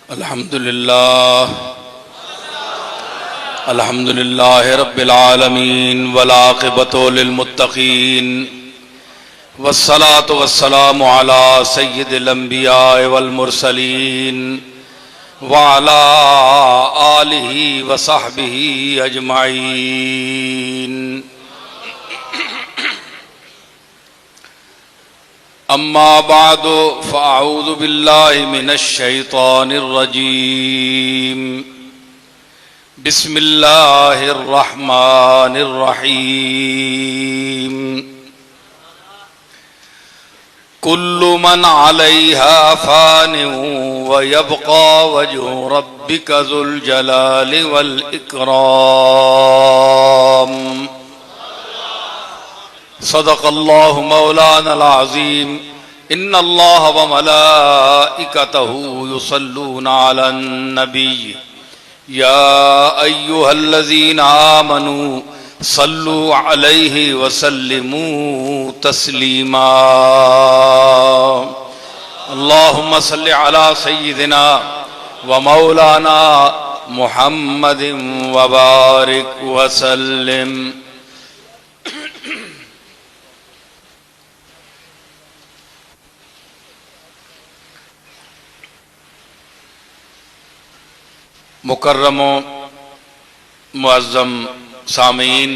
अल्हम्दुलिल्लाह रब्बिल आलमीन वल आक़िबतु लिल मुत्तक़ीन वस्सलातु वस्सलामु अला सय्यिदिल अंबिया वल मुरसलीन व अला आलिहि व सहबिहि अजमाइन। अम्मा बादु फ़अऊज़ु बिल्लाहि मिनश शैतानिर रजीम। बिस्मिल्लाहिर रहमानिर रहीम। कुल्लु मन अलैहा फ़ानिन व यब्क़ा वज्हु रब्बिका ज़ुल जलालि वल इकराम। सदक़ल्लाहु मौलानल अज़ीम। इन्नल्लाह व मलाइकतहु युसल्लूना अलन नबी या अय्युहल्लज़ीना आमनू सल्लु अलैहि व सल्लिमू तस्लीमा। अल्लाहुम्मा सल्लि अला सय्यिदिना व मौलाना मुहम्मदिन व बारिक व सल्लिम। मुकर्रमो मुअज़्ज़म सामीन,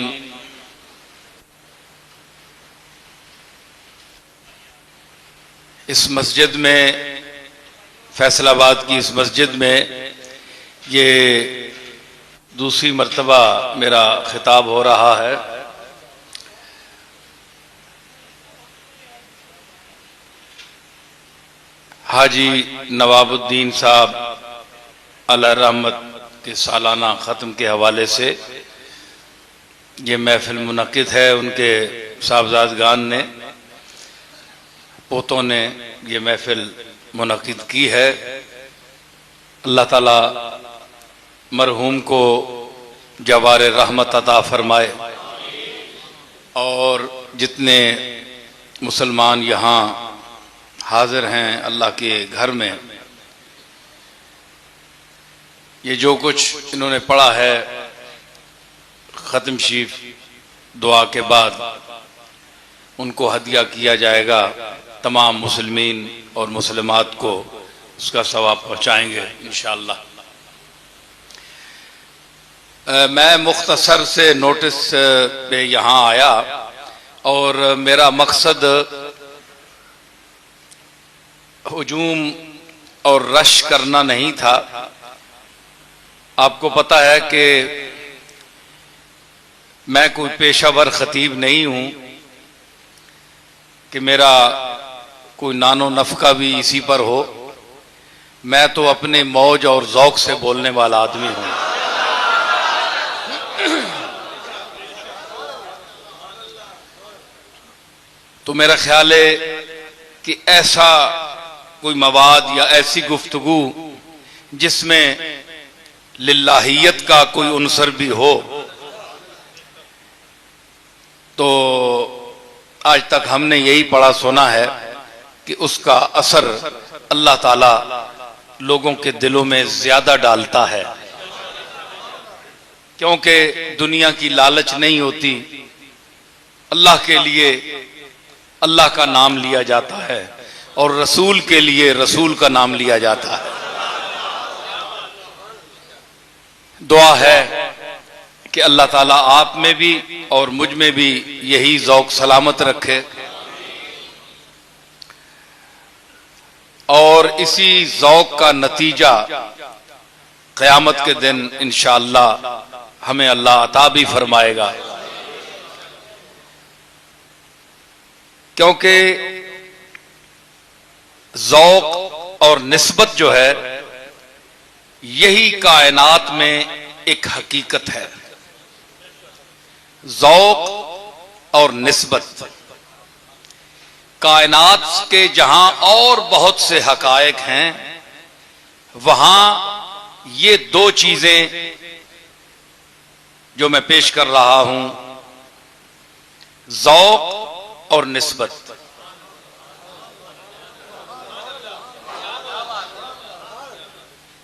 इस मस्जिद में, फैसलाबाद की इस मस्जिद में ये दूसरी मर्तबा मेरा खिताब हो रहा है। हाजी नवाबुद्दीन साहब अलैहि रहमत के सालाना ख़त्म के हवाले से ये महफिल मुनक़्क़िद है। उनके साहबजादगान ने, पोतों ने ये महफिल मुनक़्क़िद की है। अल्लाह ताला मरहूम को जवार रहमत अता फरमाए और जितने मुसलमान यहाँ हाजिर हैं अल्लाह के घर में, ये जो कुछ इन्होंने पढ़ा है ख़त्म शरीफ दुआ के बाद उनको हदिया किया जाएगा। तमाम मुसलमीन और मुसलमात को उसका सवाब पहुँचाएंगे इंशाअल्लाह। मैं मुख्तसर से नोटिस पे यहाँ आया और मेरा मकसद हुजूम और रश करना नहीं था। आपको पता है कि मैं कोई पेशावर खतीब नहीं हूं कि मेरा कोई नानो नफका भी इसी पर हो। मैं तो अपने मौज और ज़ौक़ से बोलने वाला आदमी हूं। तो मेरा ख्याल है कि ऐसा कोई मवाद या ऐसी गुफ्तगू जिसमें लिल्लाहियत का कोई उनसर भी हो, तो आज तक हमने यही पढ़ा सुना है कि उसका असर अल्लाह ताला लोगों के दिलों में ज्यादा डालता है, क्योंकि दुनिया की लालच नहीं होती। अल्लाह के लिए अल्लाह का नाम लिया जाता है और रसूल के लिए रसूल का नाम लिया जाता है। दुआ है कि अल्लाह ताला आप में भी और मुझ में भी यही ज़ौक़ सलामत रखे और इसी ज़ौक़ का नतीजा क़यामत के दिन इंशाअल्लाह हमें अल्लाह अता भी फरमाएगा। क्योंकि ज़ौक़ और निस्बत जो है यही कायनात में एक हकीकत है। ज़ौक़ और निस्बत कायनात के जहां और बहुत से हकायक हैं, वहां ये दो चीजें जो मैं पेश कर रहा हूं, ज़ौक़ और निस्बत,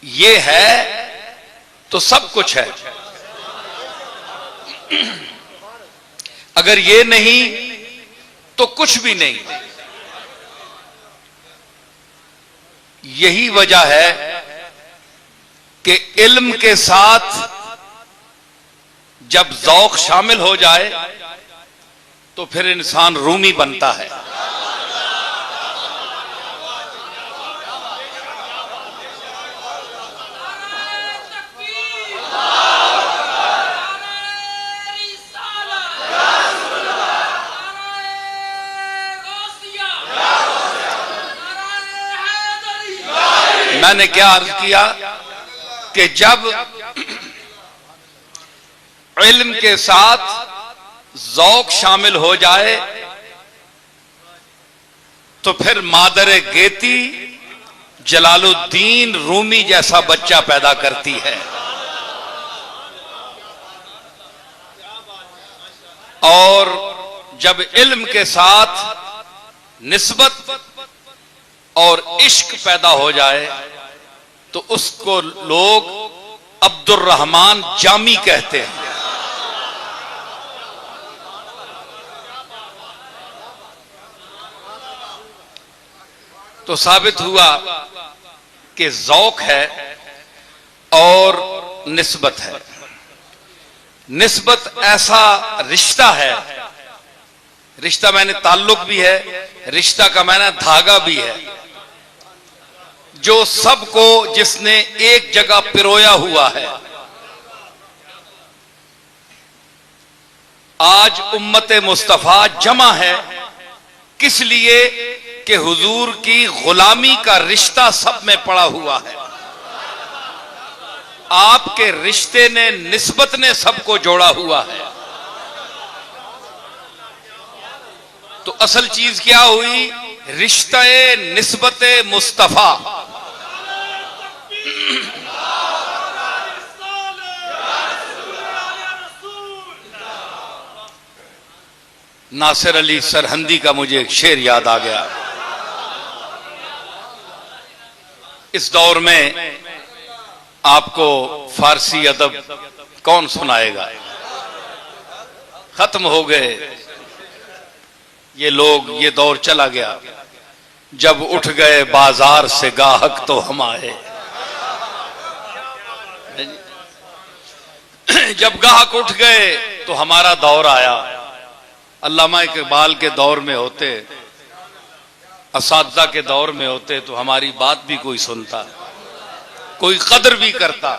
ये है तो सब कुछ है, अगर ये नहीं तो कुछ भी नहीं। यही वजह है कि इल्म के साथ जब ज़ौक़ शामिल हो जाए तो फिर इंसान रूमी बनता है। मैंने क्या अर्ज किया कि जब इल्म के साथ ज़ौक़ शामिल हो जाए तो फिर मादर गेती जलालुद्दीन रूमी जैसा बच्चा पैदा करती है। और जब इल्म के साथ निस्बत और इश्क पैदा हो जाए तो उसको लोग अब्दुर्रहमान जामी कहते हैं। तो साबित हुआ कि ज़ौक़ है और निस्बत है। निस्बत ऐसा रिश्ता है, रिश्ता माने ताल्लुक भी है, रिश्ता का माना धागा भी है, जो सबको जिसने एक जगह पिरोया हुआ है। आज उम्मत मुस्तफा जमा है किस लिए कि हुजूर की गुलामी का रिश्ता सब में पड़ा हुआ है। आपके रिश्ते ने, निस्बत ने सबको जोड़ा हुआ है। तो असल चीज क्या हुई? रिश्ते निस्बत मुस्तफा। नासिर अली सरहंदी का मुझे एक शेर याद आ गया। इस दौर में आपको फारसी अदब कौन सुनाएगा? खत्म हो गए ये लोग, ये दौर चला गया। जब उठ गए बाजार से गाहक तो हम आए। जब गाहक उठ गए तो हमारा दौर आया। अल्लामा इकबाल के दौर में होते, असातिज़ा के दौर में होते तो हमारी बात भी कोई सुनता, कोई कदर भी करता।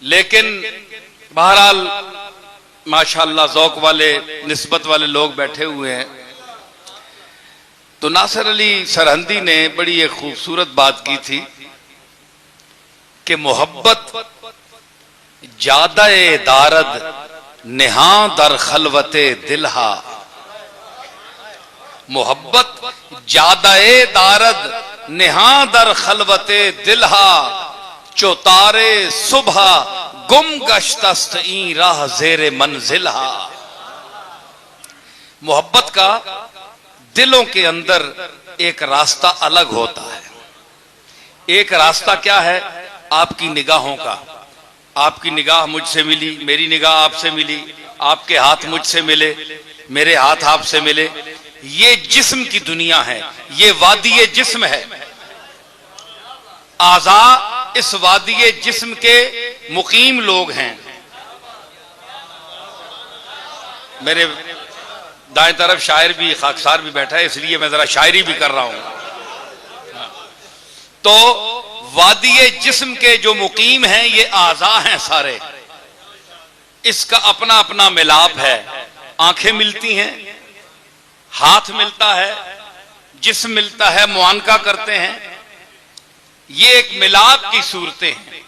लेकिन बहरहाल माशाअल्लाह ज़ौक़ वाले, निस्बत वाले लोग बैठे हुए हैं। तो नासिर अली सरहंदी ने बड़ी एक खूबसूरत बात की थी कि मोहब्बत ज्यादा दारद निहा दर खलवते दिलहा। मोहब्बत ज्यादा दारद निहा दर खलवते दिलहा, चौतारे सुबह गुम गश्तस्त ई राह जेरे मंजिलहा। मोहब्बत का दिलों के अंदर एक रास्ता अलग होता है। एक रास्ता क्या है? आपकी निगाहों का। आपकी निगाह मुझसे मिली, मेरी निगाह आपसे मिली, आपके हाथ मुझसे मिले, मेरे हाथ आपसे मिले। ये जिस्म की दुनिया है, ये वादी जिस्म है। आज़ा इस वादी जिस्म के मुकीम लोग हैं। मेरे दाएं तरफ शायर भी, खाकसार भी बैठा है, इसलिए मैं जरा शायरी भी कर रहा हूं। तो वादी जिस्म के जो मुकीम हैं ये आज़ा हैं सारे। इसका अपना अपना मिलाप है। आंखें मिलती हैं, हाथ मिलता है, जिस्म मिलता है, मुआनका करते हैं। ये एक मिलाप की सूरतें हैं।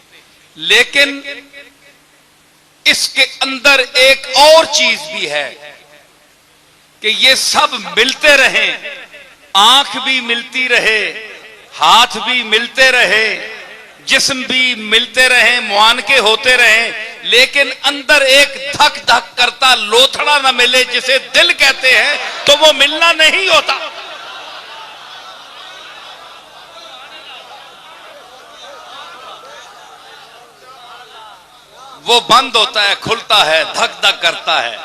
लेकिन इसके अंदर एक और चीज भी है कि ये सब मिलते रहें, आंख भी मिलती रहे, हाथ भी मिलते रहे, जिस्म भी मिलते रहे, मुआनके होते रहे, लेकिन अंदर एक धक धक करता लोथड़ा न मिले जिसे दिल कहते हैं, तो वो मिलना नहीं होता। वो बंद होता है, खुलता है, धक धक करता है।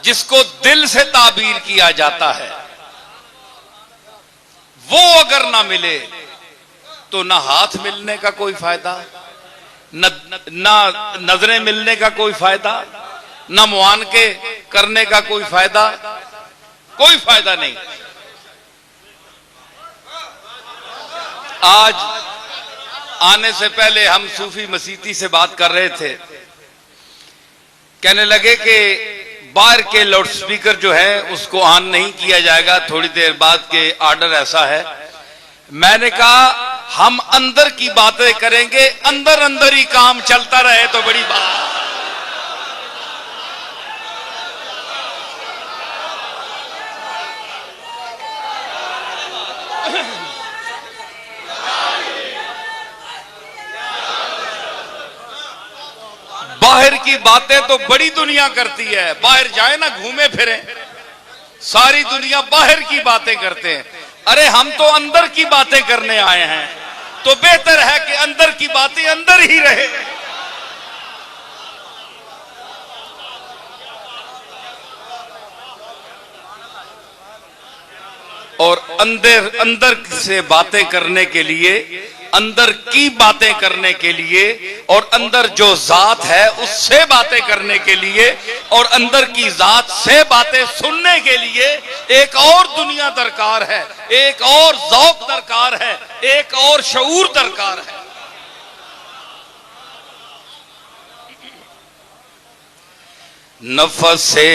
जिसको दिल से ताबीर किया जाता है वो अगर ना मिले तो ना हाथ मिलने का कोई फायदा, ना नजरें मिलने का कोई फायदा, ना मुआनके करने का कोई फायदा, कोई फायदा नहीं। आज आने से पहले हम सूफी मसीती से बात कर रहे थे, कहने लगे कि बाहर के लाउड स्पीकर जो है उसको ऑन नहीं किया जाएगा, थोड़ी देर बाद के ऑर्डर ऐसा है। मैंने कहा हम अंदर की बातें करेंगे, अंदर अंदर ही काम चलता रहे तो बड़ी बात। बाहर की बातें तो बड़ी दुनिया करती है, बाहर जाए ना घूमे फिरे, सारी दुनिया बाहर की बातें करते हैं। अरे हम तो अंदर की बातें करने आए हैं, तो बेहतर है कि अंदर की बातें अंदर ही रहे। और अंदर से बातें करने के लिए, अंदर की बातें करने के लिए, और अंदर जो जात है उससे बातें करने के लिए, और अंदर की जात से बातें सुनने के लिए एक और दुनिया दरकार है, एक और ज़ौक़ दरकार है, एक और शऊर दरकार है। नफ़से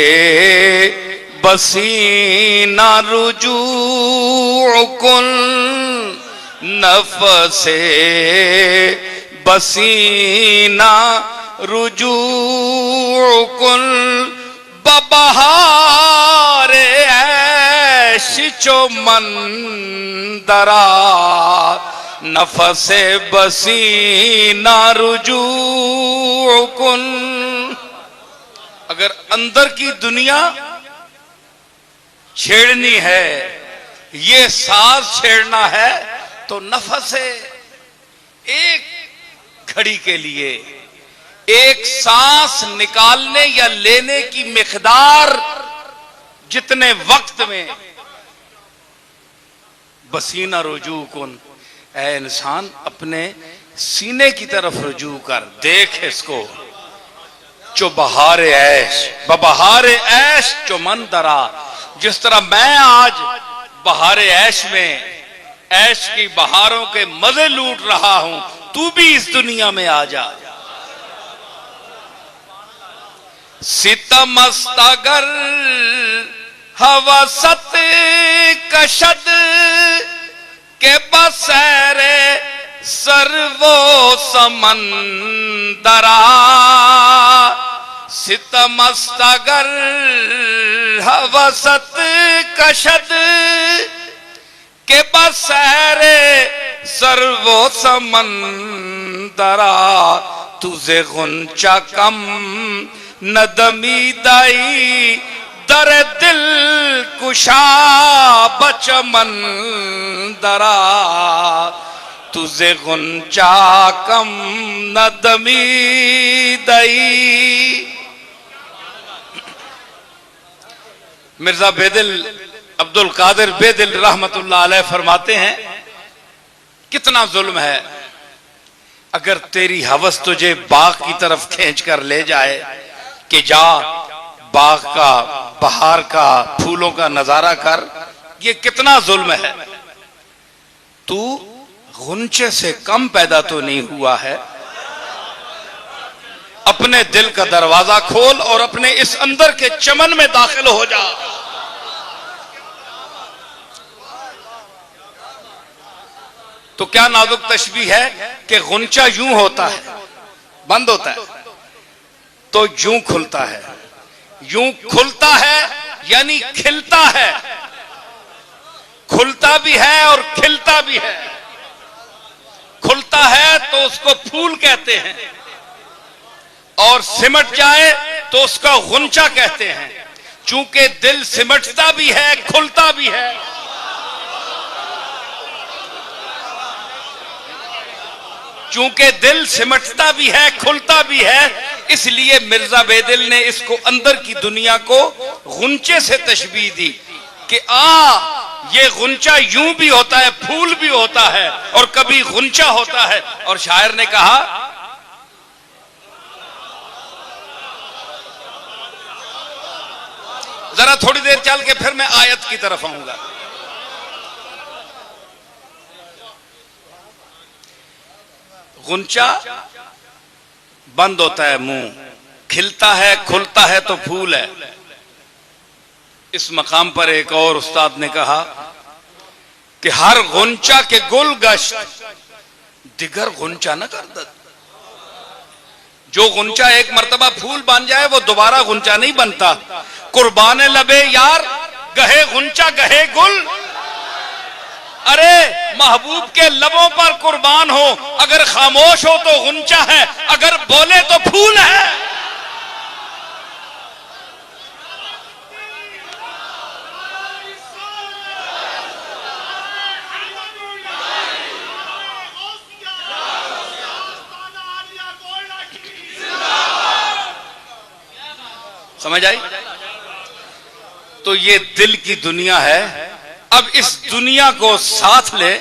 बसीना रुजू कुन, नफ़से बसीना रुजू कुन, बबहारे ऐश चो मंदरा, नफ़से बसीना रुजू कुन। अगर अंदर की दुनिया छेड़नी है, ये साज छेड़ना है, तो नफसे एक घड़ी के लिए, एक सांस निकालने या लेने की मिकदार जितने वक्त में बसीना रुजू कुन, ऐ इंसान अपने सीने की तरफ रुजू कर, देख इसको। चो बहारे ऐश, बबहारे ऐश चो मंदरा, जिस तरह मैं आज बहारे ऐश में, ऐश की बहारों के मजे लूट रहा हूं, तू भी इस दुनिया में आ जा। सितमस्तगर हवसत कशद के बसैरे सर्वो समंदरा, सितमस्तगर हवसत कशद के बसैरे सर्वो समंदरा, तुझे गुंचा कम नदमी दाई, दर दिल कुशा बच मंदरा, तुझे गुंचा कम नदमी दई। मिर्जा बेदिल अब्दुल कादिर बेदिल रहमतुल्लाह अलैह फरमाते हैं, कितना जुल्म है। अगर तेरी हवस तुझे बाग की तरफ खींच कर ले जाए कि जा बाग का, बहार का, फूलों का नजारा कर, ये कितना जुल्म है। तू गुंचे से कम पैदा तो नहीं हुआ है। अपने दिल का दरवाजा खोल और अपने इस अंदर के चमन में दाखिल हो जा। तो क्या नाजुक तशबीह है कि गुंचा यूं होता है, बंद होता है तो यूं खुलता है, यूं खुलता है यानी खिलता है, खुलता भी है और खिलता भी है। खुलता है तो उसको फूल कहते हैं, और सिमट जाए तो उसका गुंचा कहते हैं। चूंकि दिल सिमटता भी है, खुलता भी है। चूंकि दिल सिमटता भी है, खुलता भी है, इसलिए मिर्जा बेदिल ने इसको अंदर की दुनिया को गुंचे से तशबीह दी कि ये गुंचा यूं भी होता है, फूल भी होता है और कभी गुंचा होता है। और शायर ने कहा, जरा थोड़ी देर चल के फिर मैं आयत की तरफ आऊंगा। गुंचा बंद होता है मुंह, खिलता है, खुलता है तो फूल है। इस मकाम पर एक और उस्ताद ने कहा कि हर गुंचा के गुल गश्त दिगर गुंचा न कर दत। जो गुंचा एक मर्तबा फूल बन जाए वो दोबारा गुंचा नहीं बनता। कुर्बान लबे यार गहे गुंचा गहे गुल। अरे महबूब के लबों पर कुर्बान हो, अगर खामोश हो तो गुंचा है, अगर बोले तो फूल है। समझ आई? तो ये दिल की दुनिया है। अब इस दुनिया को साथ ले,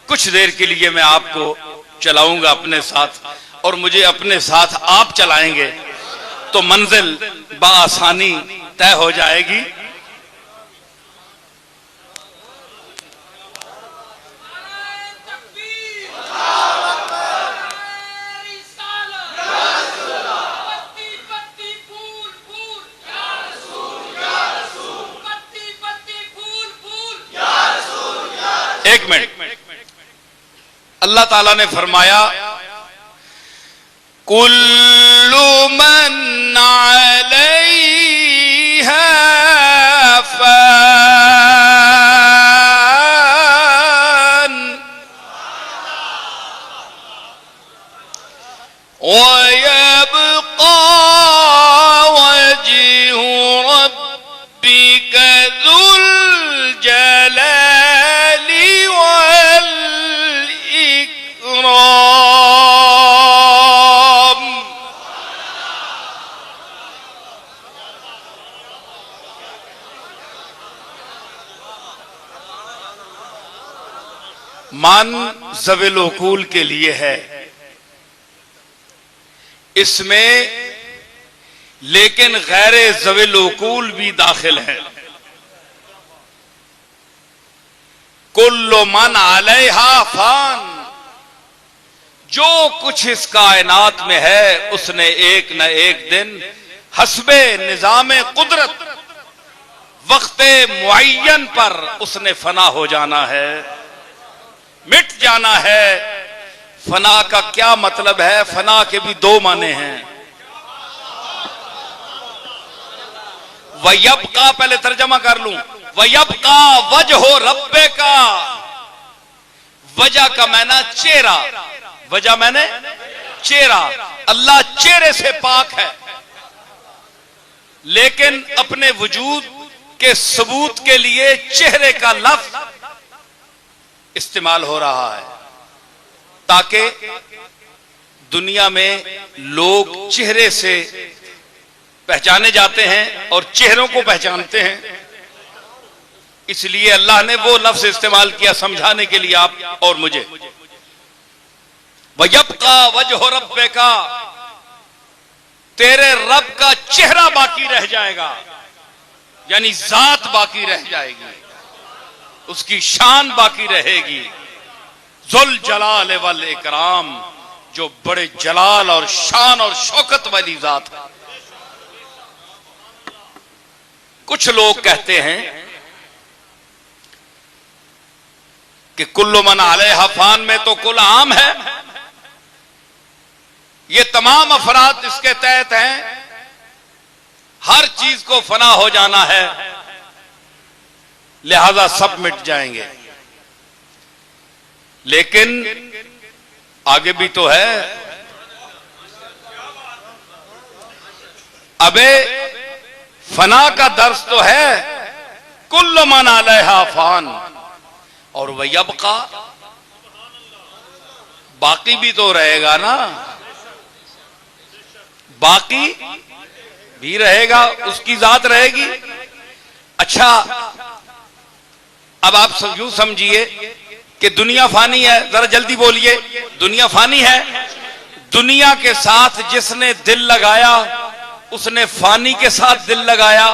कुछ देर के लिए मैं आपको चलाऊंगा अपने साथ, और मुझे अपने साथ आप चलाएंगे तो मंजिल बआसानी तय हो जाएगी। एक मिनट, अल्लाह ताला ने फरमाया, कुल्लु मन अलैहा फ़ान व यब्क़ा वज्हु रब्बिका ज़ुल जलाली वल इकराम। मन ज़विल उकूल के लिए है इसमें, लेकिन गैर ज़विल उकूल भी दाखिल है। कुल्लु मन अलैहा फ़ान, जो कुछ इस कायनात में है उसने एक न एक दिन हस्बे निज़ामे कुदरत वक्ते मुअय्यन पर उसने फना हो जाना है, मिट जाना है। फना का क्या मतलब है? फना के भी दो माने हैं। वयब्का, पहले तर्जमा कर लूं, वयब्का वजहो रब्बे का। वजह का मैना चेहरा, वजह मैंने चेहरा। अल्लाह चेहरे से पाक है, लेकिन अपने वजूद के सबूत के लिए चेहरे का लफ्ज इस्तेमाल हो रहा है, ताकि दुनिया में लोग चेहरे से पहचाने जाते हैं और चेहरों को पहचानते हैं। इसलिए अल्लाह ने वो लफ्ज इस्तेमाल किया समझाने के लिए आप और मुझे। वयब्का वजह रब्बे का, तेरे रब का चेहरा बाकी रह जाएगा, यानी जात बाकी रह जाएगी, उसकी शान बाकी रहेगी। जुल जलाल वल इकराम, जो बड़े जलाल और शान और शौकत वाली जात है। कुछ लोग कहते हैं कि कुल्लु मन अलैहा फ़ान में तो कुल आम है, ये तमाम अफराद इसके तहत हैं, हर चीज को फना हो जाना है, लिहाजा सब मिट जाएंगे। लेकिन आगे भी तो है, अबे फना का दर्स तो है, कुल्लु मन अलैहा फ़ान, और वयब्का बाकी भी तो रहेगा ना, बाकी भी रहेगा, उसकी जात रहेगी। अच्छा, अब आप यूं समझिए कि दुनिया फानी है, जरा जल्दी बोलिए, दुनिया फानी है। दुनिया के साथ जिसने दिल लगाया उसने फानी के साथ दिल लगाया,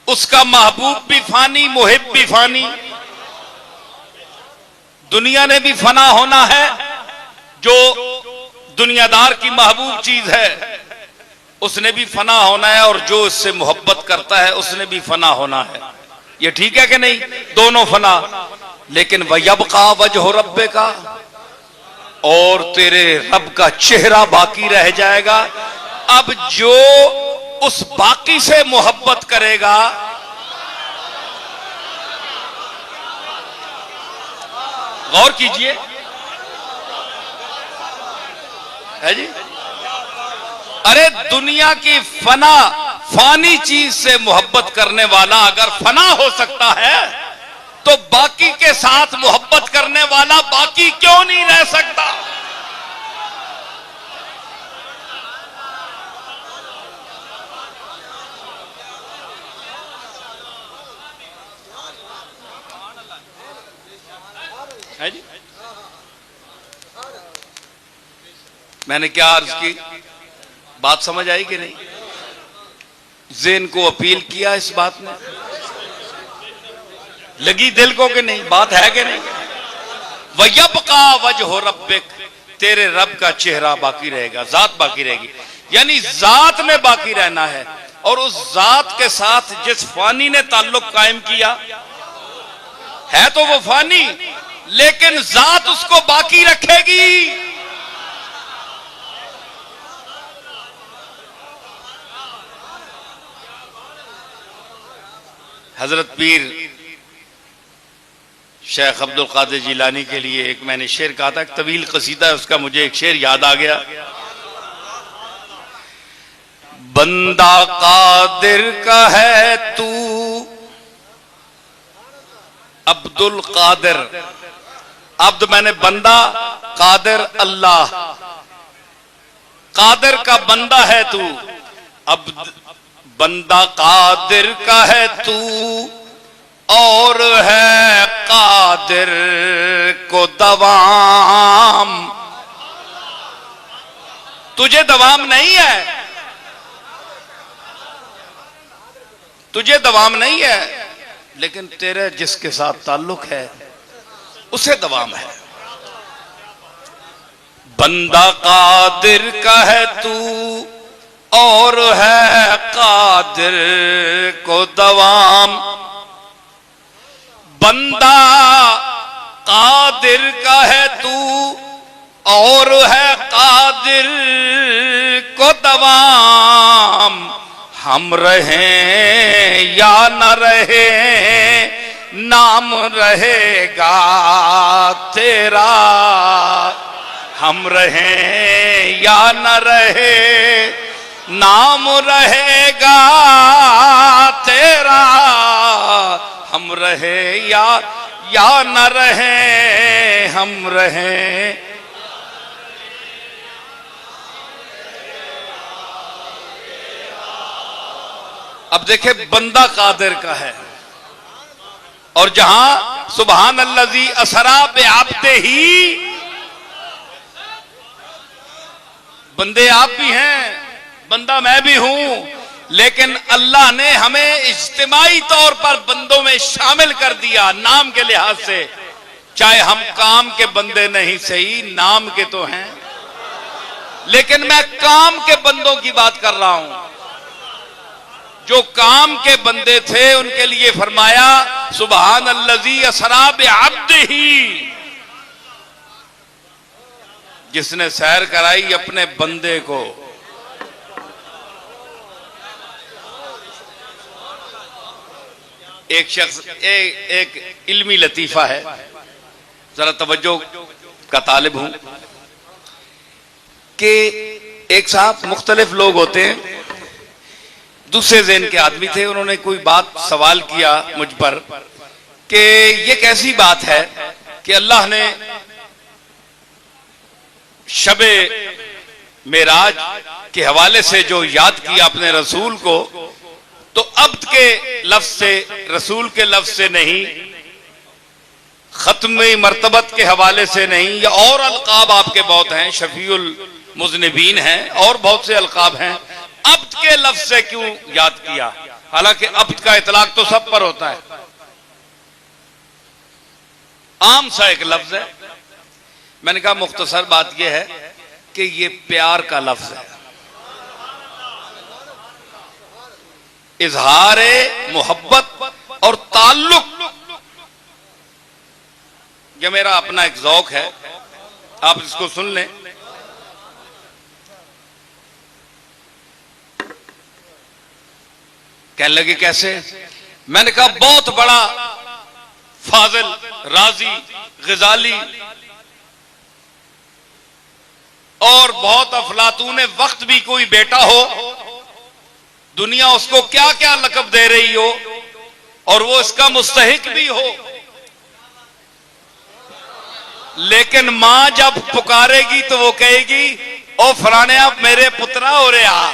उसका महबूब भी फानी, मुहिब भी फानी। दुनिया ने भी फना होना है, जो दुनियादार की महबूब चीज है उसने भी फना होना है, और जो इससे मोहब्बत करता है उसने भी फना होना है। ये ठीक है कि नहीं? दोनों फना। लेकिन वयबका वजह रब्बे का, और तेरे रब का चेहरा बाकी रह जाएगा। अब जो उस बाकी से मोहब्बत करेगा, गौर कीजिए, है जी। अरे दुनिया की फना फानी चीज से मोहब्बत करने वाला अगर फना हो सकता है तो बाकी के साथ मोहब्बत करने वाला बाकी क्यों नहीं रह सकता? है जी। मैंने क्या अर्ज की, बात समझ आई कि नहीं? ज़हन को अपील किया इस बात में, लगी दिल को कि नहीं? बात है कि नहीं? वयबका वजह रब्बिक, तेरे रब का चेहरा बाकी रहेगा, जात बाकी रहेगी। यानी जात में बाकी रहना है, और उस जात के साथ जिस फानी ने ताल्लुक कायम किया है तो वो फानी, लेकिन जात उसको बाकी रखेगी। हजरत पीर शेख अब्दुल कादिर जिलानी के लिए एक मैंने शेर कहा था, एक तवील कसीदा है, उसका मुझे एक शेर याद आ गया। बंदा कादिर का है तू अब्दुल कादिर, अब्द मैंने बंदा, कादिर अल्लाह, कादिर का बंदा है तू, अब्द बंदा कादिर का है तू, और है कादिर को दवाम, तुझे दवाम नहीं है, तुझे दवाम नहीं है, लेकिन तेरे जिसके साथ ताल्लुक है उसे दवाम है। बंदा कादिर का है तू, और है कादिर को दवाम, बंदा कादिर का है तू, और है कादिर को दवाम, हम रहें या न रहे नाम रहेगा तेरा, हम रहें या न रहे नाम रहेगा तेरा, हम रहे या न रहे हम रहे। अब देखे, बंदा कादिर का है, और जहां सुबहान अल्लज़ी असरा बिअब्दे ही, बंदे आप भी हैं, बंदा मैं भी हूं, लेकिन अल्लाह ने हमें इज्तिमाई तौर पर बंदों में शामिल कर दिया नाम के लिहाज से। चाहे हम काम के बंदे नहीं सही, नाम के तो हैं, लेकिन मैं काम के बंदों की बात कर रहा हूं। जो काम के बंदे थे उनके लिए फरमाया सुबहान अल्लज़ी असरा बिअब्दिही, जिसने सैर कराई अपने बंदे को। एक शख्स एक इल्मी लतीफा है, जरा तवज्जो का तालिब हूं कि एक साहब, मुख्तलिफ लोग होते हैं, दूसरे ज़हन के आदमी थे, उन्होंने कोई बात सवाल किया मुझ पर कि ये कैसी बात है कि अल्लाह ने शबे मेराज के हवाले से जो याद किया अपने रसूल को, तो अब्द के लफ्ज से, रसूल के लफ्ज से नहीं, खत्म मर्तबत के हवाले से नहीं, या और अलकाब आपके बहुत हैं, शफीउल मुज़निबीन हैं और बहुत से अलकाब हैं, अब्द के लफ्ज से क्यों याद किया? हालांकि अब्द का इतलाक तो सब पर होता है, आम सा एक लफ्ज है। मैंने कहा मुख्तसर बात यह है कि ये प्यार का लफ्ज है, इजहार मोहब्बत और ताल्लुक। यह मेरा अपना एक ज़ौक है, आप इसको सुन लें। कहने लगे कैसे? मैंने कहा बहुत बड़ा फाजिल, राजी, गजाली और बहुत अफलातून वक्त भी कोई बेटा हो, दुनिया उसको क्या क्या लक़ब दे रही हो और वो इसका मुस्तहिक भी हो, लेकिन मां जब पुकारेगी तो वो कहेगी ओ फलाने आप मेरे पुत्रा हो रहे आ।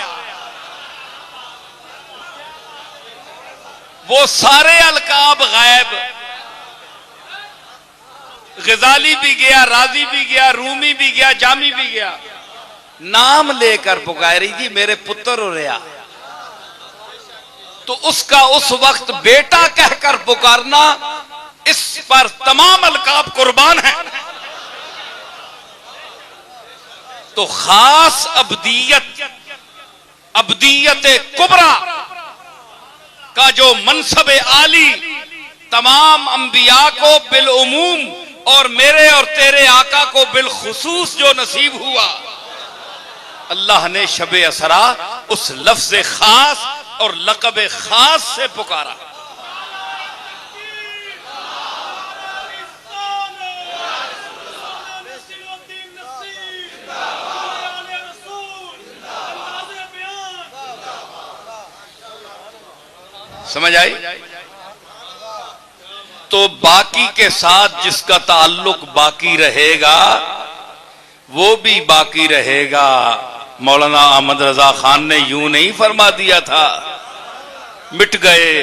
वो सारे अलकाब गायब, गजाली भी गया, राजी भी गया, रूमी भी गया, जामी भी गया, नाम लेकर पुकारेगी मेरे पुत्र हो रहे आ। तो उसका उस वक्त बेटा कहकर पुकारना, इस पर तमाम अलकाब कुर्बान है। तो खास अब्दियत, अब्दियत कुबरा का जो मनसब आली तमाम अंबिया को बिलउमूम और मेरे और तेरे आका को बिलखुसूस जो नसीब हुआ, अल्लाह ने शबे असरा उस लफ्ज खास और लक़ब खास से पुकारा। समझ आई? तो बाकी के साथ जिसका ताल्लुक बाकी रहेगा वो भी बाकी रहेगा। मौलाना अहमद रजा खान ने यूं नहीं फरमा दिया था, मिट गए,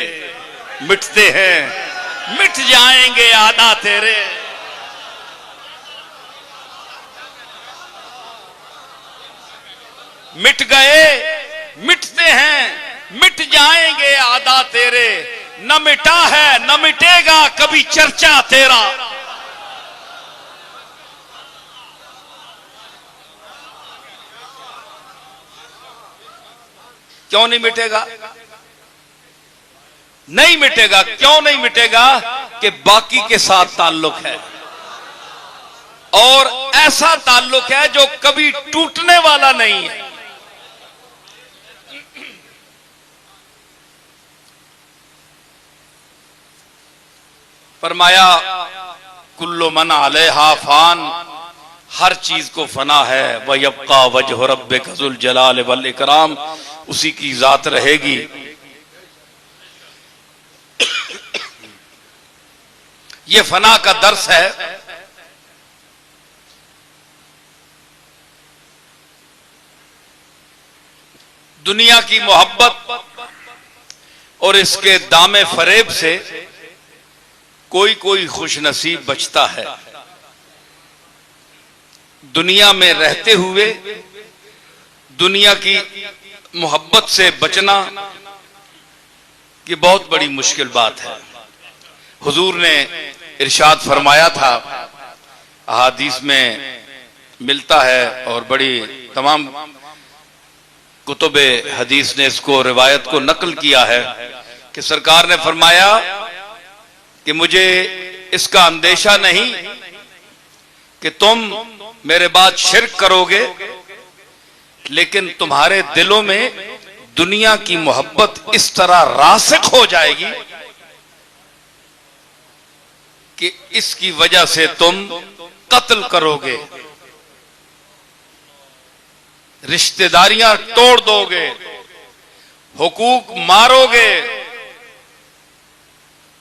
मिटते हैं, मिट जाएंगे आदा तेरे। मिट गए, मिटते हैं, मिट जाएंगे आदा तेरे, न मिटा है न मिटेगा कभी चर्चा तेरा। क्यों नहीं मिटेगा? नहीं मिटेगा। क्यों नहीं मिटेगा? कि बाकी के साथ ताल्लुक है, और ऐसा ताल्लुक है जो कभी टूटने वाला नहीं है। फरमाया कुल्लु मन अलैहा फान, हर चीज को फना है, व यब्का वजह रब्बिका ज़ुल जलाल वल इकराम, उसी की जात रहेगी। ये फना का दर्स है। दुनिया की मोहब्बत और इसके दामे फरेब से कोई कोई खुशनसीब बचता है। दुनिया में रहते हुए दुनिया की मोहब्बत से बचना ये बहुत बड़ी मुश्किल बात है। हुजूर ने इरशाद फरमाया था, अहादीस में मिलता है और बड़ी तमाम कुतुबे हदीस ने इसको रिवायत को नकल किया है कि सरकार ने फरमाया कि मुझे इसका अंदेशा नहीं कि तुम मेरे बाद शिर्क करोगे, लेकिन तुम्हारे दिलों में दुनिया की मोहब्बत इस तरह रासिख हो जाएगी कि इसकी वजह से तुम कत्ल करोगे, रिश्तेदारियां तोड़ दोगे, हुकूक मारोगे,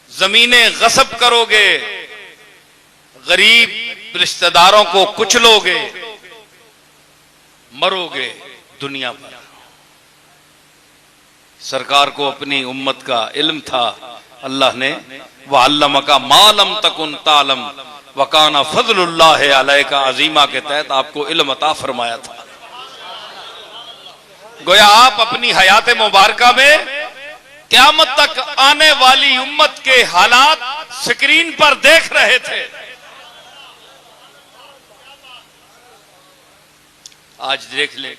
जमीनें गसब करोगे, गरीब रिश्तेदारों को कुचलोगे, मरोगे दुनिया पर। सरकार को अपनी उम्मत का इल्म था, अल्लाह ने वअल्लमका मालम तकुन तालम वकाना फज़लुल्लाहि अलैका अज़ीमा के तहत आपको इल्म अता फरमाया था। गोया आप अपनी हयात मुबारका में क़यामत तक आने वाली उम्मत के हालात स्क्रीन पर देख रहे थे। आज देख ले,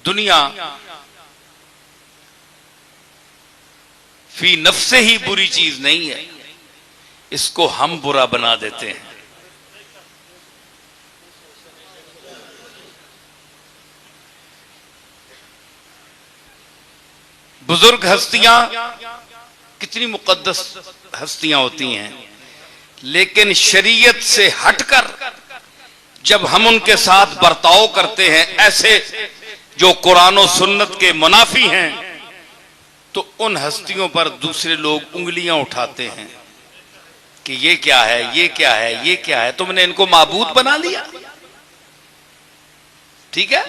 दुनिया फी नफ्से ही बुरी चीज नहीं है, इसको हम बुरा बना देते हैं। बुजुर्ग हस्तियां कितनी मुकद्दस हस्तियां होती हैं, लेकिन शरीयत से हटकर जब हम उनके साथ बर्ताव करते हैं ऐसे जो कुरान और सुन्नत के मुनाफी हैं, तो उन हस्तियों पर दूसरे लोग उंगलियां उठाते हैं कि ये क्या है, ये क्या है, ये क्या है, तुमने इनको माबूद बना लिया। ठीक है,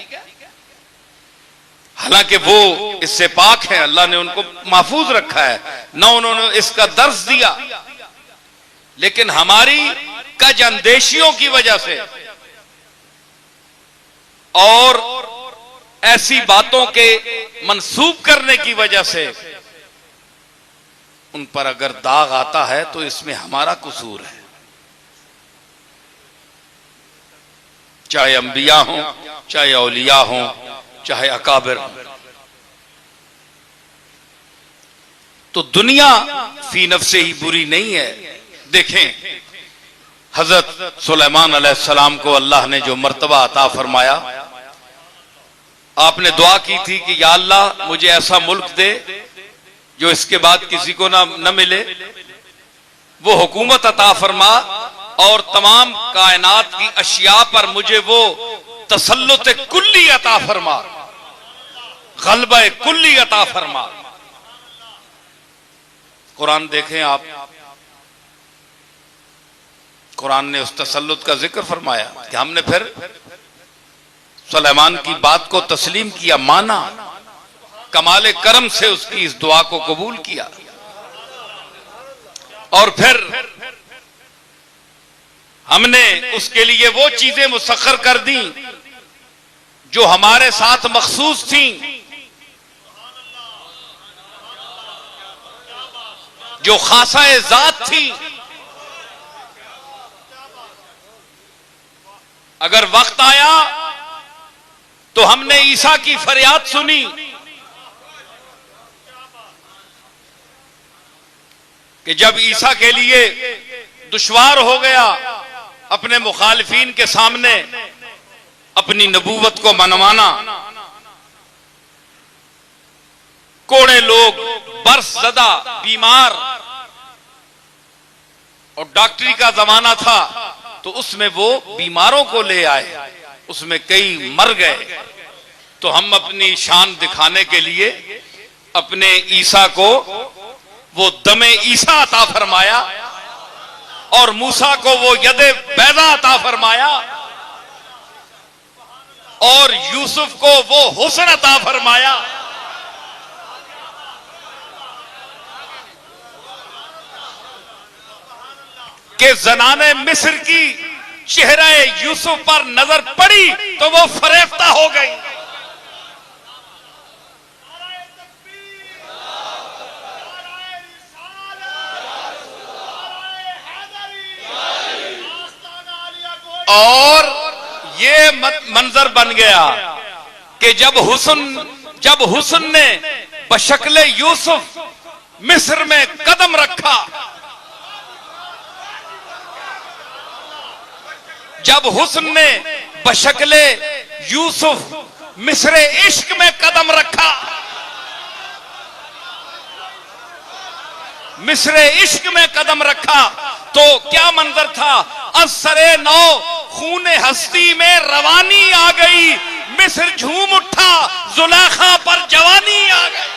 हालांकि वो इससे पाक है, अल्लाह ने उनको महफूज रखा है, ना उन्होंने इसका दर्स दिया, लेकिन हमारी कज अंदेशियों की वजह से और ऐसी बातों के मंसूब करने की वजह से उन पर अगर दाग आता है तो इसमें हमारा कसूर है। चाहे अंबिया हों, चाहे औलिया हों, चाहे अकाबिर हों। तो दुनिया फी नफ्से ही बुरी नहीं है। देखें, हजरत सुलेमान अलैहिस्सलाम को अल्लाह ने जो मर्तबा अता फरमाया, आपने दुआ की थी कि या अल्लाह मुझे ऐसा मुल्क दे जो इसके बाद किसी को न मिले, वो हुकूमत अता फरमा और तमाम कायनात की अशिया पर मुझे वो तसल्लुत कुल्ली अता फरमा, गलबा कुल्ली अता फरमा। कुरान देखें आप, कुरान ने उस तसल्लुत का जिक्र फरमाया कि हमने फिर सुलेमान की बात को तस्लीम किया, माना, कमाले करम से उसकी इस दुआ को कबूल किया और फिर हमने उसके लिए वो चीजें मुसख्खर कर दी जो हमारे साथ मखसूस थी, जो खासाए जात थी। अगर वक्त आया तो हमने ईसा की फरियाद सुनी कि जब ईसा के लिए दुश्वार हो गया अपने मुखालिफीन के सामने अपनी नबूवत को मनवाना, कोड़े लोग, बर्स ज़दा, बीमार, और डॉक्टरी का जमाना था, तो उसमें वो बीमारों को ले आए, उसमें कई मर गए। तो हम अपनी शान दिखाने के लिए अपने ईसा को वो दमे ईसा अता फरमाया और मूसा को वो यदे बैदा अता फरमाया और यूसुफ को वो हुस्न अता फरमाया। कि ज़नाने मिस्र की चेहरा यूसुफ पर नजर पड़ी तो वो फरेफ्ता हो गई। और ये मंजर बन गया कि जब हुस्न ने बशक्ले यूसुफ मिस्र में कदम रखा, जब हुस्न ने बशक्ले यूसुफ मिस्र इश्क में कदम रखा, मिस्र इश्क में कदम रखा, तो क्या मंजर था। असरे नौ खूने हस्ती में रवानी आ गई, मिस्र झूम उठा, जुलेखा पर जवानी आ गई।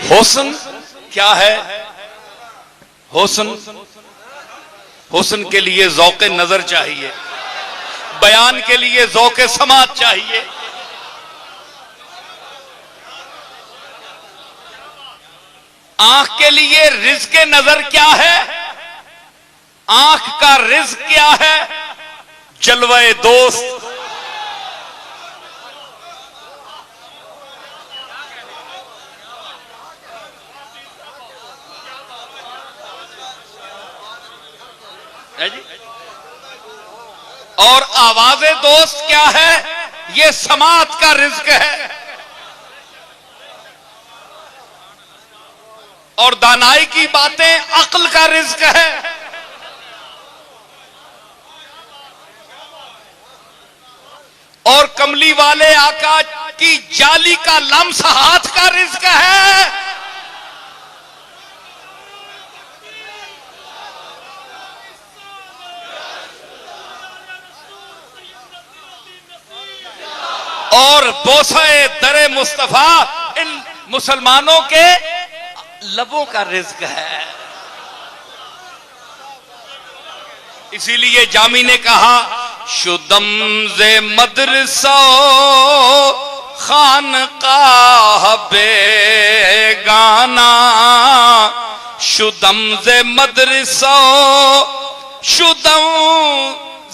हुस्न क्या है? हुस्न, हुस्न के लिए ज़ौक़े नजर चाहिए, बयान के लिए ज़ौक़े समात चाहिए। आंख के लिए रिज़्क़े नजर क्या है? आंख का रिज़्क़ क्या है? जलवे दोस्त। है जी? और आवाज़े दोस्त क्या है? ये समात का रिज़्क़ है। और दानाई की बातें अक्ल का रिज़्क़ है। और कमली वाले आका की जाली का लम्स हाथ का रिज़्क़ है। और बोसे दरे मुस्तफा इन मुसलमानों के लबों का रिज़्क़ है। इसीलिए जामी ने कहा, शुदम जे मदरसा खानकाह बेगाना, शुदम जे मदरसा, शुदम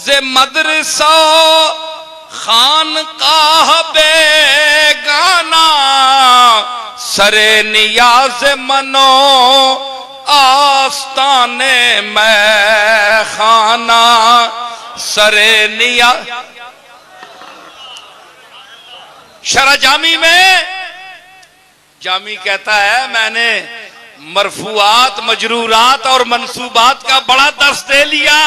जे मदरसा खानकाह बेगाना, सरे नियाज मनो आस्ताने में खाना, सरे निया। शरा जामी में जामी कहता है, मैंने मरफूआत, मजरूरात और मंसूबात का बड़ा दर्स दे लिया।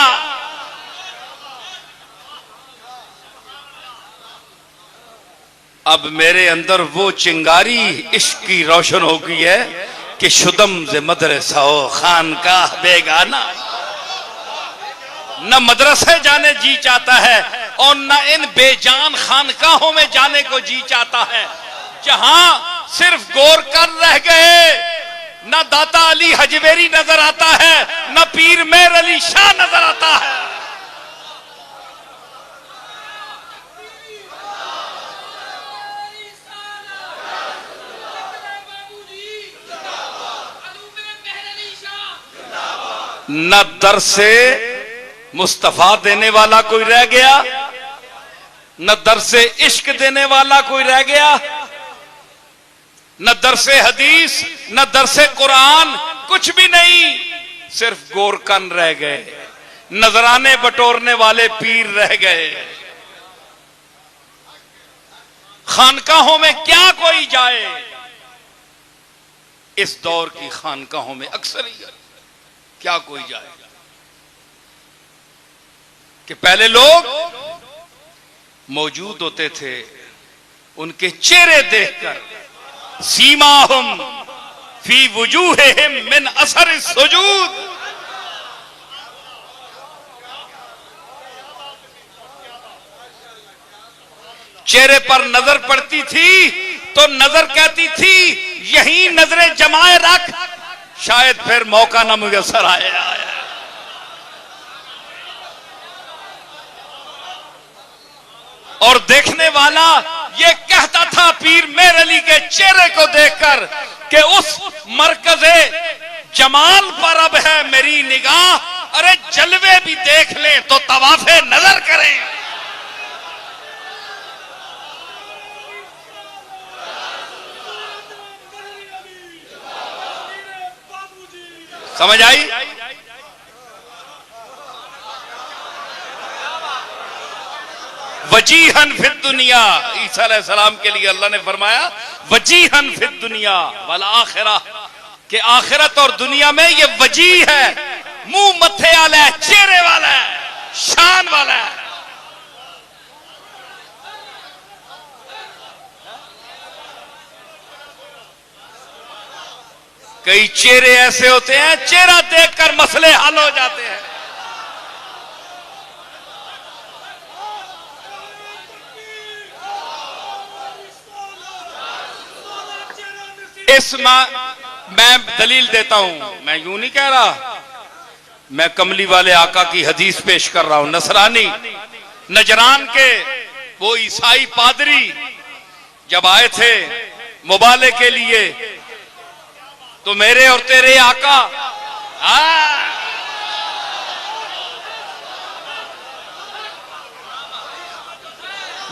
अब मेरे अंदर वो चिंगारी इश्क की रोशन हो गई है कि शुदम से मदरसा खानकाह बेगाना। न मदरसे जाने जी चाहता है और न इन बेजान खानकाहों में जाने को जी चाहता है, जहां सिर्फ गोरकर रह गए। न दाता अली हजवेरी नजर आता है, न पीर मेर अली शाह नजर आता है। न दर से मुस्तफा देने वाला कोई रह गया, न दर से इश्क देने वाला कोई रह गया, न दर से हदीस, न दर से कुरान, कुछ भी नहीं। सिर्फ गोरकन रह गए, नजराने बटोरने वाले पीर रह गए। खानकाहों में क्या कोई जाए? इस दौर की खानकाहों में अक्सरियत क्या कोई जाएगा? कि पहले लोग मौजूद होते थे, उनके चेहरे देखकर, सीमाहुम फी वुजूहिहिम मिन असर सुजूद, चेहरे पर नजर पड़ती थी तो नजर कहती थी यही नजरें जमाए रख, शायद फिर मौका न मुयसर आया। और देखने वाला ये कहता था पीर मेर अली के चेहरे को देखकर कि उस मरकज़े जमाल पर अब है मेरी निगाह, अरे जलवे भी देख लें तो तवाफे नजर करें। समझ आई? वजीहन फिद दुनिया, ईसा अलैहिस्सलाम के लिए अल्लाह ने फरमाया वजीहन फिद दुनिया वल आखिरा, के आखिरत और दुनिया में ये वजी है, मुंह मत्थे वाला है, चेहरे वाला है, शान वाला है। कई चेहरे ऐसे होते हैं चेहरा देखकर मसले हल हो जाते हैं। मैं दलील देता हूं, मैं यूं नहीं कह रहा, मैं कमली वाले आका की हदीस पेश कर रहा हूं। नसरानी नजरान के वो ईसाई पादरी जब आए थे मुबाले के लिए, तो मेरे और तेरे आका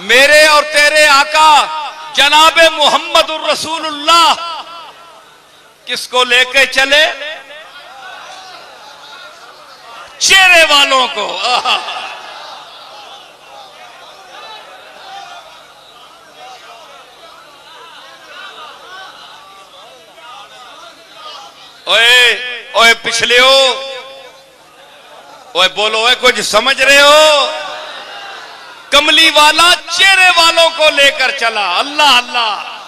मेरे और तेरे आका जनाबे मोहम्मदुर रसूलुल्लाह किसको लेके चले? चेहरे वालों को। ओए ओए पिछले हो, ओए बोलो, ओए कुछ समझ रहे हो? कमली वाला चेहरे वालों को लेकर चला। अल्लाह अल्लाह।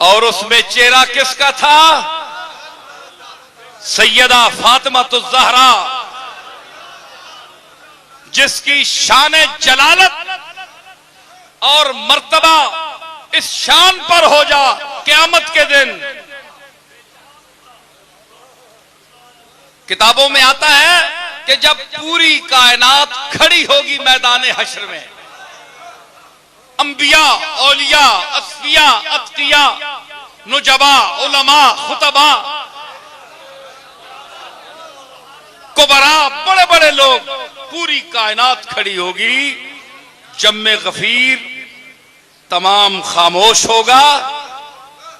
और उसमें चेहरा किसका था? सैयदा फातिमा ज़हरा, जिसकी शान जलालत और मर्तबा इस शान पर हो जा क़यामत के दिन। किताबों में आता है कि जब पूरी कायनात खड़ी होगी मैदान हश्र में, अंबिया, औलिया, अस्फिया, अत्किया, नुजबा, उलमा, खुतबा, कुबरा, बड़े बड़े लोग, पूरी कायनात खड़ी होगी। जम्मे गफीर तमाम खामोश होगा,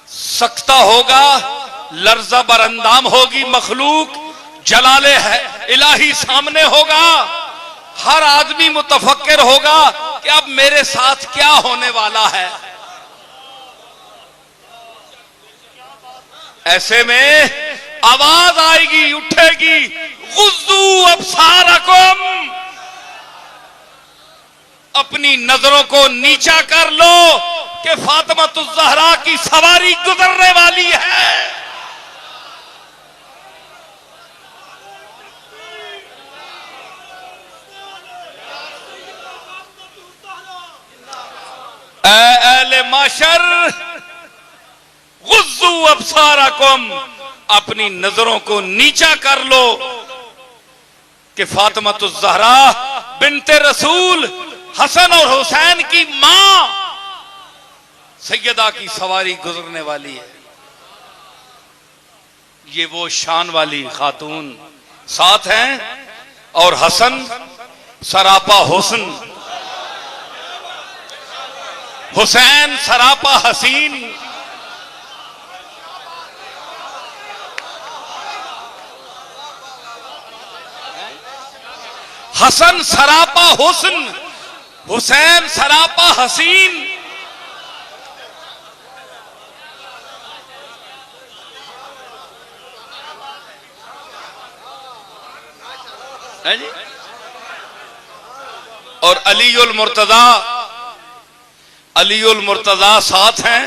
सकता होगा, लर्जा बरंदाम होगी मखलूक, जलाले है इलाही सामने होगा। हर आदमी मुतफक्किर होगा कि अब मेरे साथ क्या होने वाला है। ऐसे में आवाज आएगी, उठेगी, गुज़्ज़ू अब्सारकुम, अपनी नजरों को नीचा कर लो कि फातिमा ज़हरा की सवारी गुजरने वाली है। अहले माशर, गुज़्ज़ू अब्सारकुम, अपनी नजरों को नीचा कर लो कि फातिमा ज़हरा बिन्ते रसूल, हसन और हुसैन की मां सैयदा की सवारी गुजरने वाली है। ये वो शान वाली खातून साथ हैं, और हसन सरापा हुस्न, हुसैन सरापा हसीन। हसन सरापा हुस्न, हुसैन सरापा हसीन। है जी? और अलीउल मुर्तजा, अलीउल मुर्तजा साथ हैं,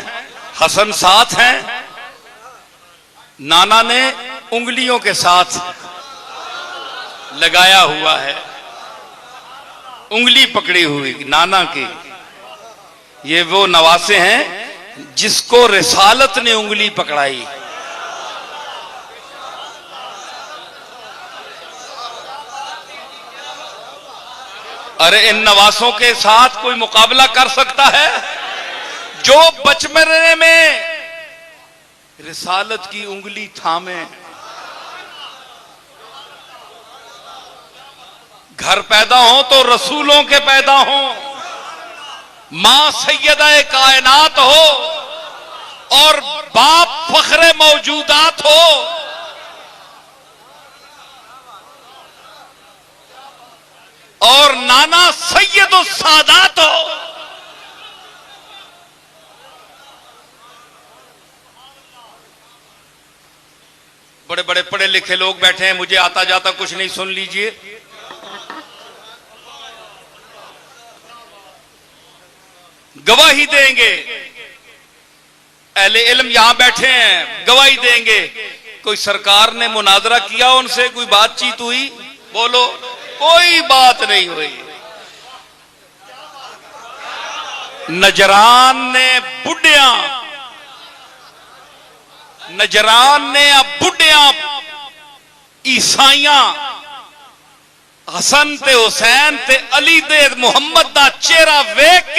हसन साथ हैं। नाना ने उंगलियों के साथ लगाया हुआ है, उंगली पकड़ी हुई नाना की। ये वो नवासे हैं जिसको रिसालत ने उंगली पकड़ाई। अरे इन नवासों के साथ कोई मुकाबला कर सकता है जो बचपने में रिसालत की उंगली थामे? घर पैदा हो तो रसूलों के पैदा हो, मां सैयदा कायनात हो और बाप फख्रे मौजूदात हो। और नाना सैयदुस सादात हो। बड़े बड़े पढ़े लिखे लोग बैठे हैं, मुझे आता जाता कुछ नहीं, सुन लीजिए। गवाही देंगे, अहले इल्म यहां बैठे हैं, गवाही देंगे। कोई सरकार ने मुनाजरा किया उनसे, कोई बातचीत हुई? बोलो, कोई बात नहीं हुई। नजरान ने बुढ़िया नजरान ने बुढ़िया ईसाइयां हसन ते हुसैन ते अली दे मुहम्मद दा चेहरा वेख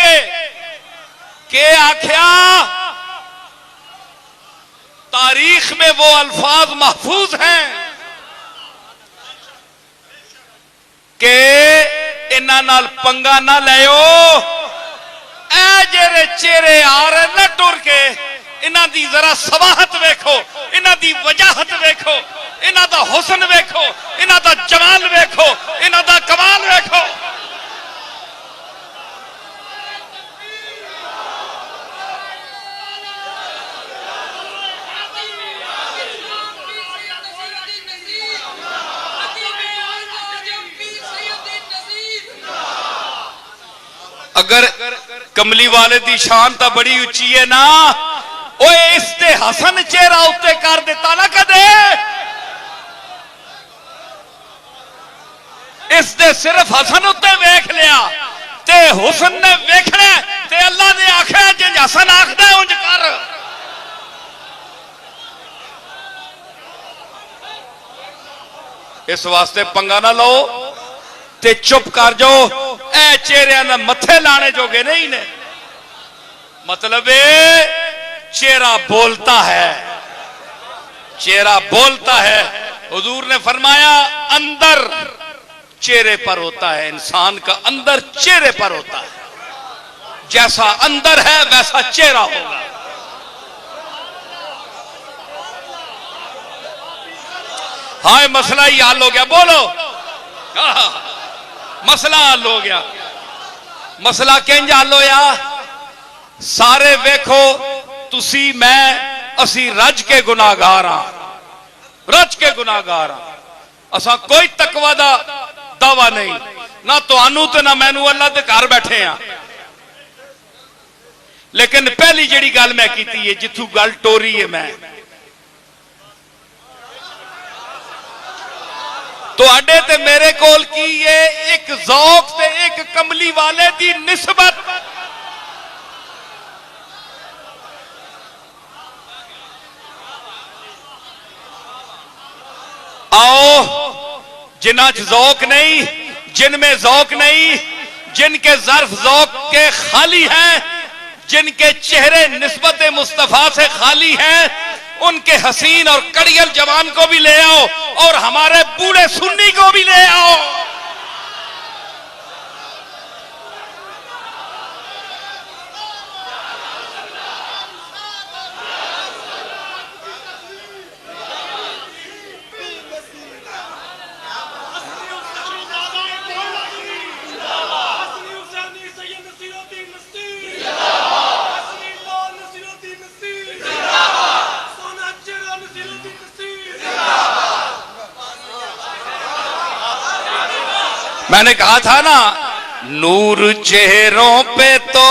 के आख्या, तारीख में वो अल्फाज महफूज हैं कि इन्हां नाल पंगा ना लियो, ऐ जेरे चेहरे आ रहे न टुर के, इन्हां दी जरा सवाहत वेखो, इन्हां दी वजाहत वेखो, इन्हां दा हुस्न वेखो, इन्हां दा जमाल वेखो, इन्हां दा कमाल वेखो। अगर कमली वाले दी शान तो बड़ी उच्ची है ना, ओए इसते हसन चेहरा उत्ते कर दिता ना कदे, इसते सिर्फ हसन उत्ते वेख लिया ते हुसन ने वेखना ते अल्लाह ने आख्या जिंज हसन आखदा है उंज कर। इस वास्ते पंगा ना लो ते चुप कर जाओ। ए चेहरिया ने मथे लाने जोगे नहीं ने, मतलब चेहरा बोलता है, चेहरा बोलता है। हुजूर ने फरमाया अंदर चेहरे पर होता है, इंसान का अंदर चेहरे पर होता है, जैसा अंदर है वैसा चेहरा होगा। हाय मसला ही हल हो गया, बोलो मसला हल हो गया। मसला किंज हल होया? सारे वेखो तुसी मैं असी रज के गुनाहगार हां, रज के गुनाहगार हां। असा कोई तकवा दा दावा नहीं, ना तुहानू ते ना मैनू, अल्लाह दे घर बैठे हां। लेकिन पहली जिहड़ी गल मैं कीती है, जिथों गल टोरी है, मैं तुहाडे ते मेरे कोल की है एक ज़ौक ते एक कमली वाले दी निस्बत। आओ जिन्ना ज़ौक नहीं, जिनमें ज़ौक नहीं, जिनके ज़र्फ ज़ौक के खाली हैं, जिनके चेहरे निस्बत मुस्तफा से खाली हैं, उनके हसीन और कड़ियल जवान को भी ले आओ और हमारे बूढ़े सुन्नी को भी ले आओ। मैंने कहा था ना, नूर चेहरों पे तो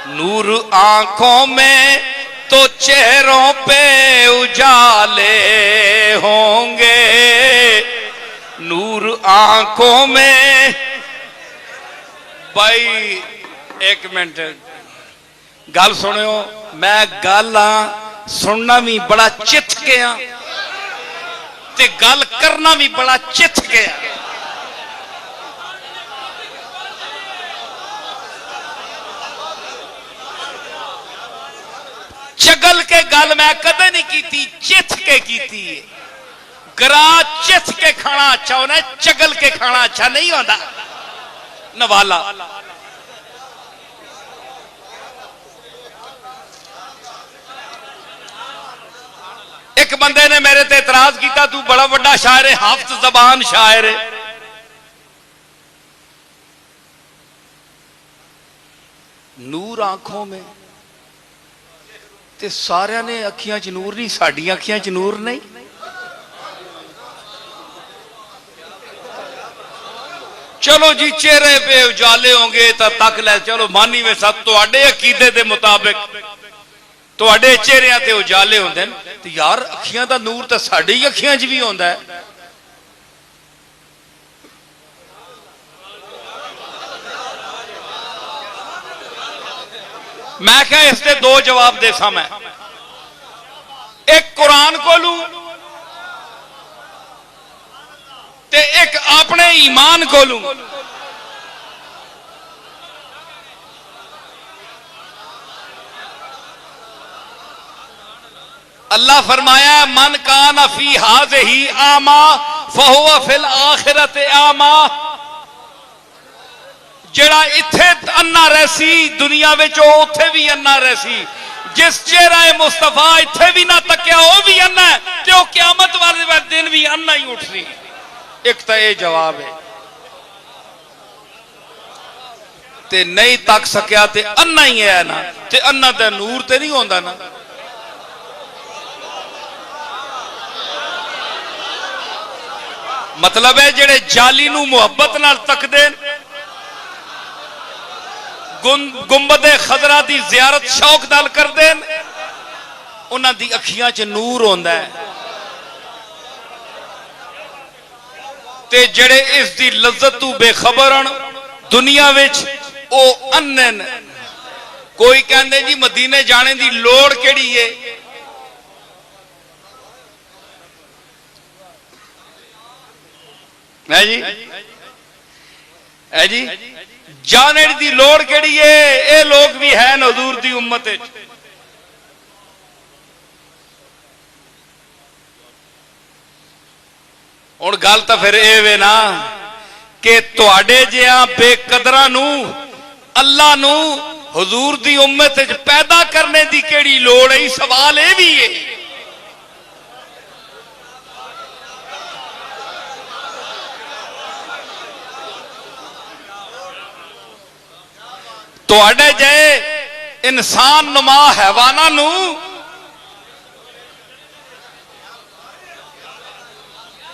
नूर आंखों में, तो चेहरों पे उजाले होंगे, नूर आंखों में। भाई एक मिनट गल सुनियो, मैं गल सुनना भी बड़ा चिथ गया ते गल करना भी बड़ा चिथ गया। चगल के गल मैं कदे नहीं की, चिथ के की। गरा चिथ के खाना अच्छा होना, चगल के खाना अच्छा नहीं होता। नवाला एक बंदे ने मेरे ते इतराज किया, तू बड़ा बड़ा शायर है, हाफ्ज ज़बान शायर है। नूर आंखों में ते सारिया ने अखियां च नूर नहीं, साडियां अखियां च नूर नहीं। चलो जी चेहरे पे उजाले होंगे तो तक ले, चलो मानी वे सब तुहाडे अकीदे दे मुताबिक तुहाडे चेहरियां ते उजाले होंदे ने, ते यार अखियां दा नूर तो साडी अखियां च भी होंदा है। मैं क्या इसके दो जवाब दे सा मैं, एक कुरान को लू ते एक अपने ईमान को लू। अल्लाह फरमाया मन कान फी हाज़िही आमा फहुवा फिल आखिरत आमा। जेड़ा इत्थे अन्ना रहसी दुनिया विच उत्थे भी अन्ना रहसी। जिस चेहरा मुस्तफा इत्थे भी ना तकिया वह भी अन्ना है ते वो क़यामत वाले दिन भी अन्ना ही उठसी। एक तो यह जवाब है, ते नहीं तक सकिया ते अन्ना ही है ना, ते अन्ना ते नूर ते नहीं होंदा ना। मतलब है जेड़े जाली नू मुहब्बत नाल तकदे, गुंबदे खजरा की जियारत शौक नाल करदे, उन्हां दी अखियां च नूर होंदा है। ते जेड़े इस दी लज्जत तू बेखबर हन दुनिया विच ओ अन्ने न। कोई कहंदे जी मदीने जाने दी लोड़ केड़ी है, है जी, है जी, जाने दी लोड़ केड़ी है। ये लोग भी है हजूर दी उम्मत। हुण गल तो फिर ये वे ना कि तुहाडे जिहा बेकदरां नू अल्लाह नू हजूर दी उम्मत पैदा करने दी केड़ी लोड़ है। सवाल ये भी है। तुहाडे जे इंसान नुमा हैवाना नू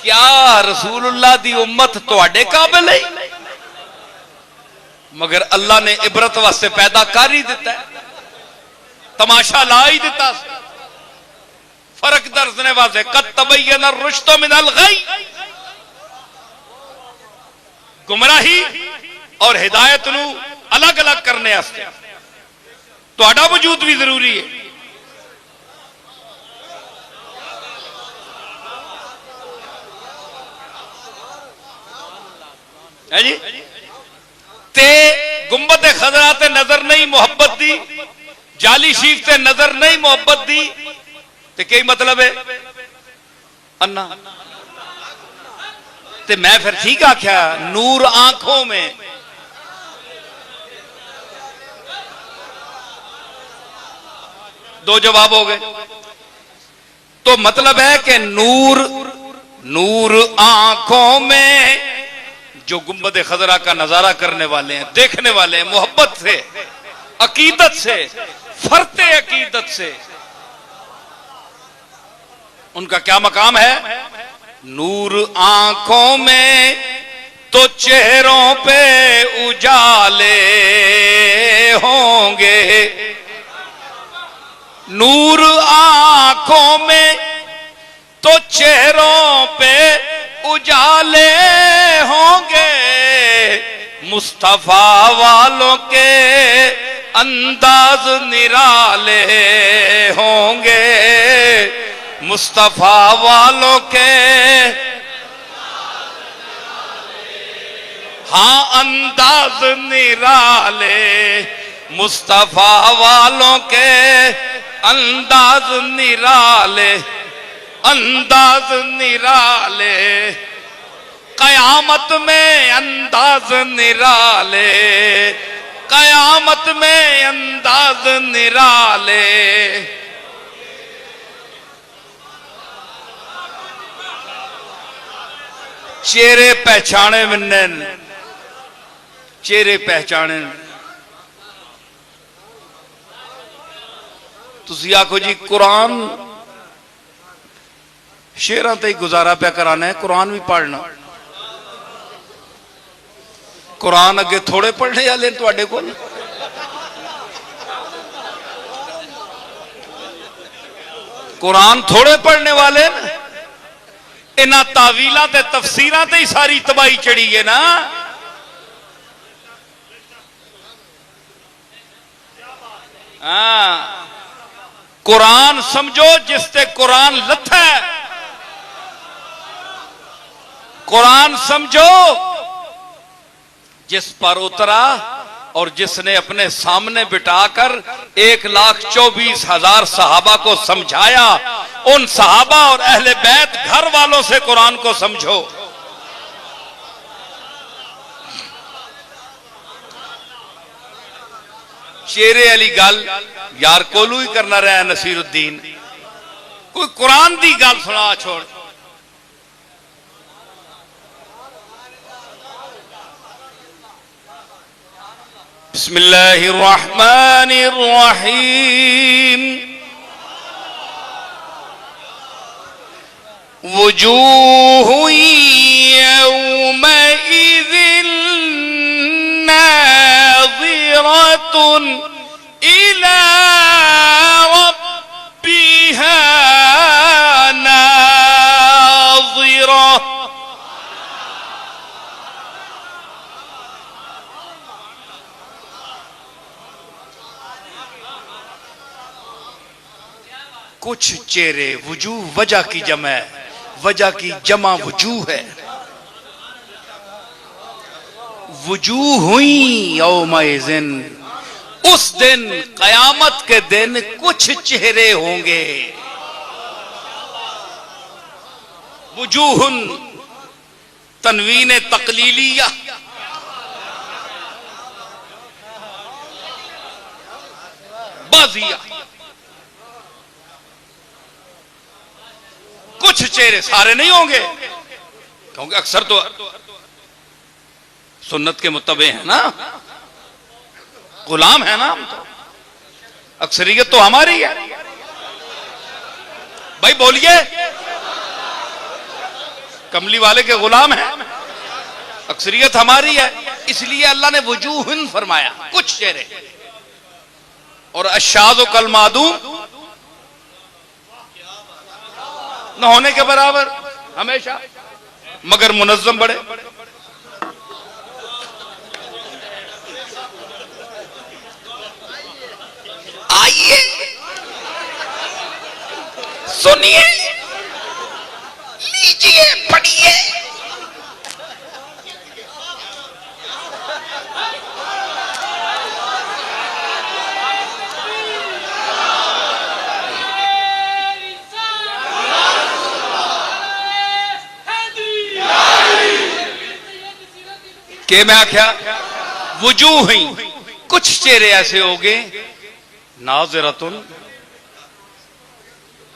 क्या रसूलुल्लाह दी उम्मत तुहाडे काबिल है? मगर अल्लाह ने इबरत वास्ते पैदा कर ही दिता है, तमाशा ला ही दिता। फर्क दर्जने वास्ते कद तबय्यन रुश्द मिनल गय, गुमराही और हिदायत नू अलग अलग करने वास्ते तुहाडा वजूद भी जरूरी है। है जी, ते गुंबद खजरा ते नजर नहीं मोहब्बत दी, जाली शीख ते नजर नहीं मोहब्बत दी, ते क्या मतलब है? अन्ना। ते मैं फिर ठीक आख्या नूर आंखों में। दो जवाब हो गए। तो मतलब है कि नूर, नूर आंखों में जो गुंबद खजरा का नजारा करने वाले हैं, देखने वाले हैं, मोहब्बत से, अकीदत से, फरते अकीदत से, उनका क्या मकाम है? नूर आंखों में तो चेहरों पे उजाले होंगे, नूर आंखों में तो चेहरों पे उजाले होंगे, मुस्तफा वालों के अंदाज निराले होंगे, मुस्तफा वालों के हाँ अंदाज निराले, मुस्तफा वालों के अंदाज निराले, अंदाज निराले, कयामत में अंदाज निराले, कयामत में अंदाज निराले। चेहरे पहचाने मिलने, चेहरे पहचाने। तुसी आखो जी कुरान शेरां ते ही गुजारा पे कराना है, कुरान भी पढ़ना। कुरान अगे थोड़े पढ़ने वाले तुहाडे कोल। कुरान थोड़े पढ़ने वाले न। इन्हां तावीलां ते तफसीरां ते ही सारी तबाही चढ़ी है ना। हाँ, कुरान समझो जिससे कुरान लथा है, कुरान समझो जिस पर उतरा और जिसने अपने सामने बिठाकर 1,24,000 सहाबा को समझाया। उन सहाबा और अहले बैत घर वालों से कुरान को समझो। शेरे अली गल यार कोलू ही करना रहा नसीरुद्दीन, कोई कुरान दी गल सुना छोड़। बिस्मिल्लाहिर्रहमानिर्रहीम। वजूहु यौमइज़िन नाज़िरतुन इला रब्बिहा नाज़िरा। कुछ चेहरे वजूह वजह की जमा है, वजह की जमा वजूह है। वजूह हुई यौमइज़िन, उस दिन कयामत के दिन कुछ चेहरे होंगे। वजूहुन तनवीन तकलीलिया, बाजिया। कुछ चेहरे, सारे नहीं होंगे, क्योंकि अक्सर तो सुन्नत के मुत्तबे हैं ना, गुलाम है ना हम तो, अक्सरियत तो हमारी है। भाई बोलिए, कमली वाले के गुलाम हैं, अक्सरियत हमारी है। इसलिए अल्लाह ने वजूहन फरमाया, कुछ चेहरे। और अशाद कल मादूम, न होने के बराबर हमेशा, मगर मुनज्जम बड़े। आइए सुनिए, लीजिए, पढ़िए। के मैं आख्या वजूह ही, कुछ चेहरे ऐसे होंगे नाज़िरतुन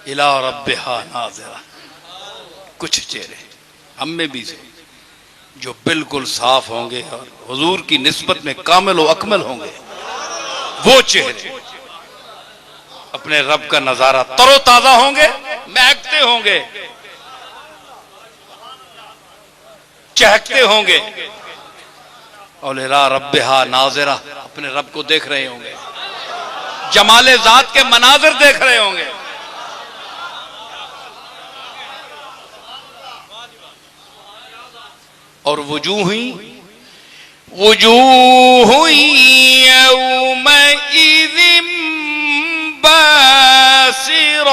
इला रब्बिहा नाज़िरा। कुछ चेहरे हम में भी से जो बिल्कुल साफ होंगे और हुजूर की निस्बत में कामिल व अकमल होंगे। वो चेहरे अपने रब का नजारा तरोताजा होंगे, महकते होंगे, चहकते होंगे। और इला रब्बिहा नाज़िरा, अपने रब को देख रहे होंगे, जमाले जात के मनाजिर देख रहे होंगे। और वजूही यौमइज़िन बासिरा